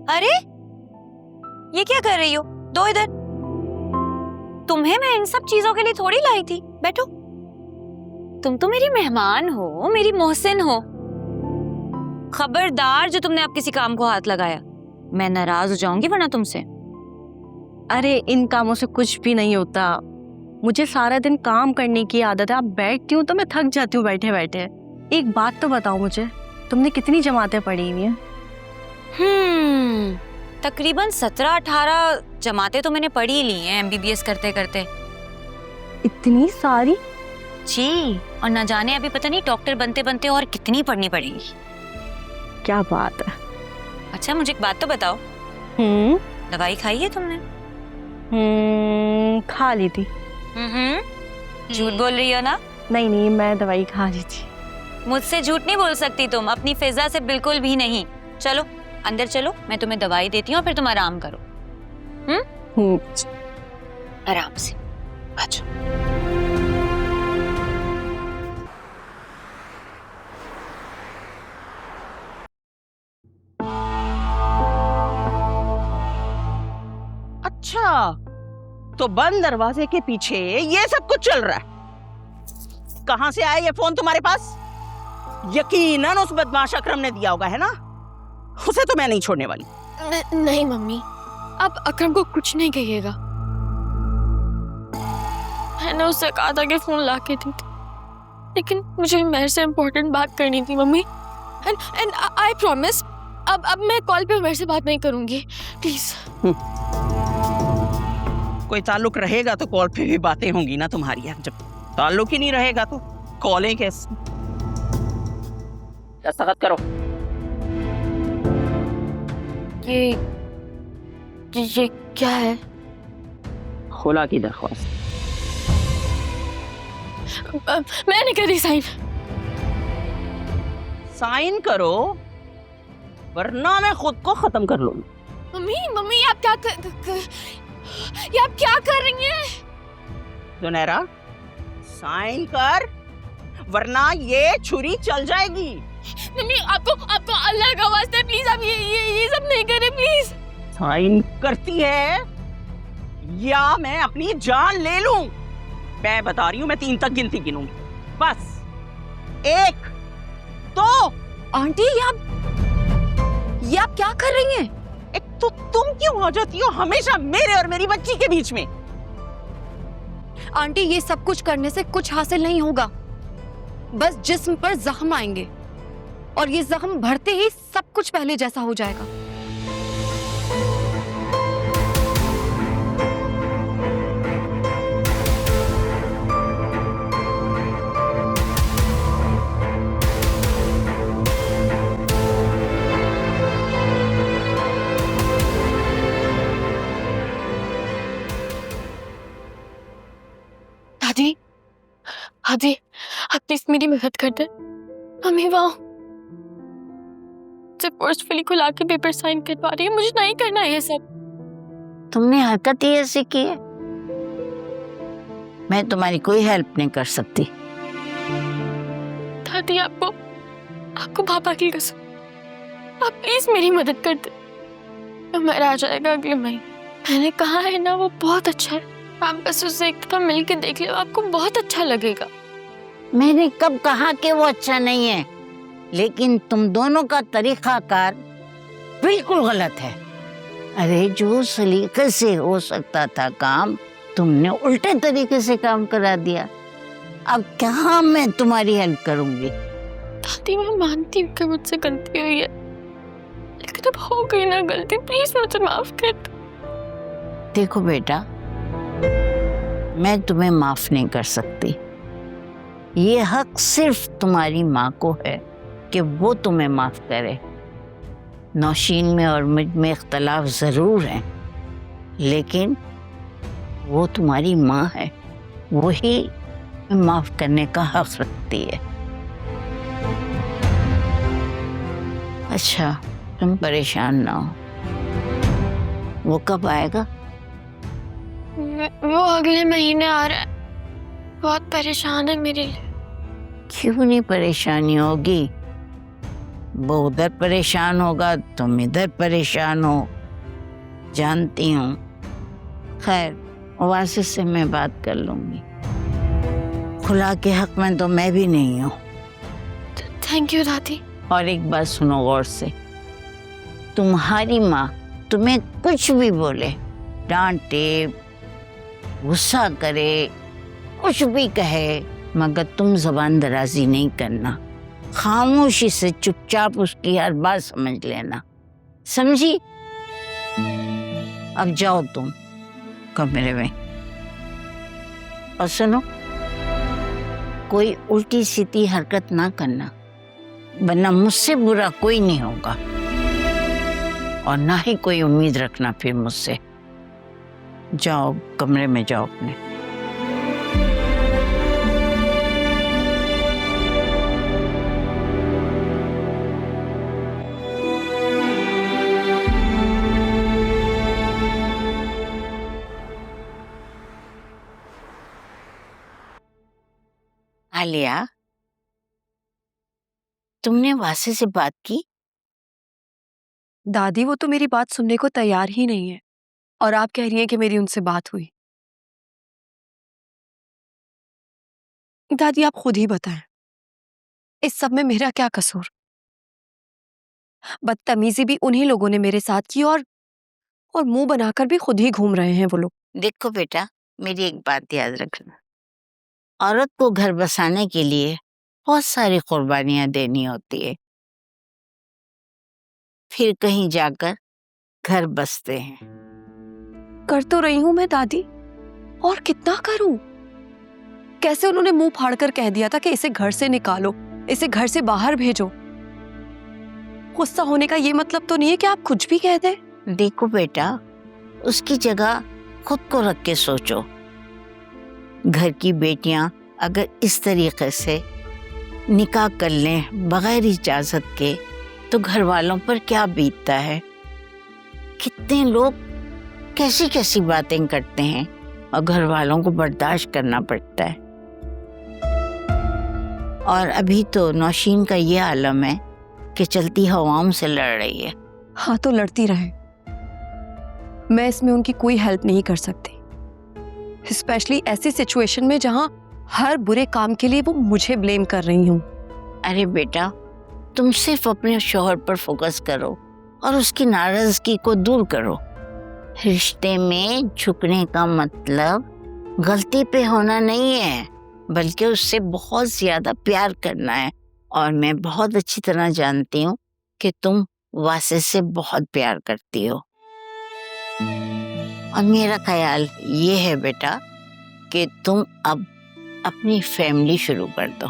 अरे ये क्या कर रही हो? दो इधर। तुम्हें मैं इन सब चीजों के लिए थोड़ी लाई थी। बैठो। तुम तो मेरी मेहमान हो, मेरी मोहसिन हो। खबरदार जो तुमने अब किसी काम को हाथ लगाया, मैं नाराज हो जाऊंगी वरना तुमसे। अरे इन कामों से कुछ भी नहीं होता। मुझे सारा दिन काम करने की आदत है। अब बैठती हूँ तो मैं थक जाती हूँ बैठे बैठे। एक बात तो बताओ मुझे, तुमने कितनी जमातें पढ़ी हुई हैं? तकरीबन 17-18 जमातें तो मैंने पढ़ी ली हैं MBBS करते करते। इतनी सारी? जी, और न जाने अभी पता नहीं डॉक्टर बनते बनते और कितनी पढ़नी पड़ेगी। क्या बात है। अच्छा मुझे एक बात तो बताओ, दवाई खाई है तुमने? खा ली थी। झूठ बोल रही हो ना? नहीं, मैं दवाई खा ली थी। मुझसे झूठ नहीं बोल सकती तुम, अपनी फिजा से बिल्कुल भी नहीं। चलो अंदर चलो, मैं तुम्हें दवाई देती हूँ और फिर तुम आराम करो। आराम से आ जाओ। अच्छा, तो बंद दरवाजे के पीछे ये सब कुछ चल रहा है। कहां से आया ये फोन तुम्हारे पास? यकीनन उस बदमाश अकरम ने दिया होगा, है ना? उसे तो मैं नहीं छोड़ने वाली। नहीं मम्मी, आप अकरम को कुछ नहीं कहिएगा। मैंने उससे कहा था कि फोन ला के दी थी, लेकिन मुझे मेहर से इम्पोर्टेंट बात करनी थी मम्मी। एंड आई प्रॉमिस अब मैं कॉल पे मेहर से बात नहीं करूंगी, प्लीज। कोई ताल्लुक रहेगा तो कॉल पे भी बातें होंगी ना तुम्हारी। जब ताल्लुक ही नहीं रहेगा तो कॉलें कैसे? दस्तखत करो। ये क्या है? खुला की दरख्वास्त। मैं नहीं कर रही साइन। साइन करो वरना मैं खुद को खत्म कर लूंगी। मम्मी आप क्या कर रही हैं? जुनैरा, साइन कर वरना ये छुरी चल जाएगी। मम्मी आपको अल्लाह का वास्ता है, प्लीज आप ये सब नहीं करें प्लीज। साइन करती है या मैं अपनी जान ले लूं? मैं बता रही हूं, मैं 3 तक गिनती गिनूंगी। बस 1 2। आंटी ये आप क्या कर रही हैं? एक तो तुम क्यों आ जाती हो हमेशा मेरे और मेरी बच्ची के बीच में? आंटी ये सब कुछ करने से कुछ हासिल नहीं होगा, बस जिस्म पर जख्म आएंगे और ये जख्म भरते ही सब कुछ पहले जैसा हो जाएगा। दादी आप प्लीज मेरी मदद कर दे। मम्मी वहाँ से फोर्सफुली खुला के पेपर साइन करवा रही है, मुझे नहीं करना ये सब। तुमने हरकत ही ऐसी की है, मैं तुम्हारी कोई हेल्प नहीं कर सकती। दादी आपको पापा की कसम, आप प्लीज मेरी मदद कर दे। मेरा आ जाएगा अगले महीने। मैंने कहा है ना वो बहुत अच्छा है, आप बस उससे एक दफा मिल के देख लो, आपको बहुत अच्छा लगेगा। मैंने कब कहा कि वो अच्छा नहीं है, लेकिन तुम दोनों का तरीकाकार बिल्कुल गलत है। अरे जो सलीके से हो सकता था काम, तुमने उल्टे तरीके से काम करा दिया। अब क्या मैं तुम्हारी हेल्प करूंगी? दादी मैं मानती हूँ कि मुझसे गलती हुई है, लेकिन अब हो गई ना गलती, प्लीज मुझे माफ कर दो। देखो बेटा, मैं तुम्हें माफ नहीं कर सकती। ये हक सिर्फ तुम्हारी माँ को है कि वो तुम्हें माफ करे। नौशीन में और मुझ में इख्तलाफ जरूर है, लेकिन वो तुम्हारी माँ है, वही माफ करने का हक रखती है। अच्छा तुम परेशान ना हो। वो कब आएगा? वो अगले महीने आ रहा है। बहुत परेशान है मेरे लिए। क्यों नहीं परेशानी होगी? वो उधर परेशान होगा, तुम इधर परेशान हो, जानती हूँ। खैर, वासिस से मैं बात कर लूंगी। खुला के हक में तो मैं भी नहीं हूँ। थैंक यू दादी। और एक बात सुनो गौर से, तुम्हारी माँ तुम्हें कुछ भी बोले, डांटे, गुस्सा करे, कुछ भी कहे, मगर तुम जबान दराजी नहीं करना। खामोशी से चुपचाप उसकी हर बात समझ लेना, समझी? अब जाओ तुम कमरे में। और सुनो, कोई उल्टी सीधी हरकत ना करना, वरना मुझसे बुरा कोई नहीं होगा, और ना ही कोई उम्मीद रखना फिर मुझसे। जाओ कमरे में जाओ अपने। आलिया, तुमने वासे से बात की? दादी वो तो मेरी बात सुनने को तैयार ही नहीं है, और आप कह रही हैं कि मेरी उनसे बात हुई। दादी आप खुद ही बताएं, इस सब में मेरा क्या कसूर? बदतमीजी भी उन्हीं लोगों ने मेरे साथ की, और मुंह बनाकर भी खुद ही घूम रहे हैं वो लोग। देखो बेटा, मेरी एक बात याद रखना, औरत को घर बसाने के लिए बहुत सारी कुर्बानियां देनी होती है, फिर कहीं जाकर घर बसते हैं। कर तो रही हूं मैं दादी, और कितना करूं? कैसे उन्होंने मुंह फाड़कर कह दिया था कि इसे घर से निकालो, इसे घर से बाहर भेजो। गुस्सा होने का ये मतलब तो नहीं है कि आप कुछ भी कह दें। देखो बेटा, उसकी जगह खुद को रख के सोचो। घर की बेटियां अगर इस तरीके से निकाह कर लें बगैर इजाजत के, तो घर वालों पर क्या बीतता है। कितने लोग कैसी कैसी बातें करते हैं, और घर वालों को बर्दाश्त करना पड़ता है। और अभी तो नौशीन का ये आलम है कि चलती हवाओं से लड़ रही है। हाँ तो लड़ती रहे, मैं इसमें उनकी कोई हेल्प नहीं कर सकती, स्पेशली ऐसी सिचुएशन में जहां हर बुरे काम के लिए वो मुझे ब्लेम कर रही हूँ। अरे बेटा, तुम सिर्फ अपने शौहर पर फोकस करो और उसकी नाराजगी को दूर करो। रिश्ते में झुकने का मतलब गलती पे होना नहीं है, बल्कि उससे बहुत ज्यादा प्यार करना है। और मैं बहुत अच्छी तरह जानती हूँ कि तुम वासे से बहुत प्यार करती हो। और मेरा ख्याल ये है बेटा कि तुम अब अपनी फैमिली शुरू कर दो।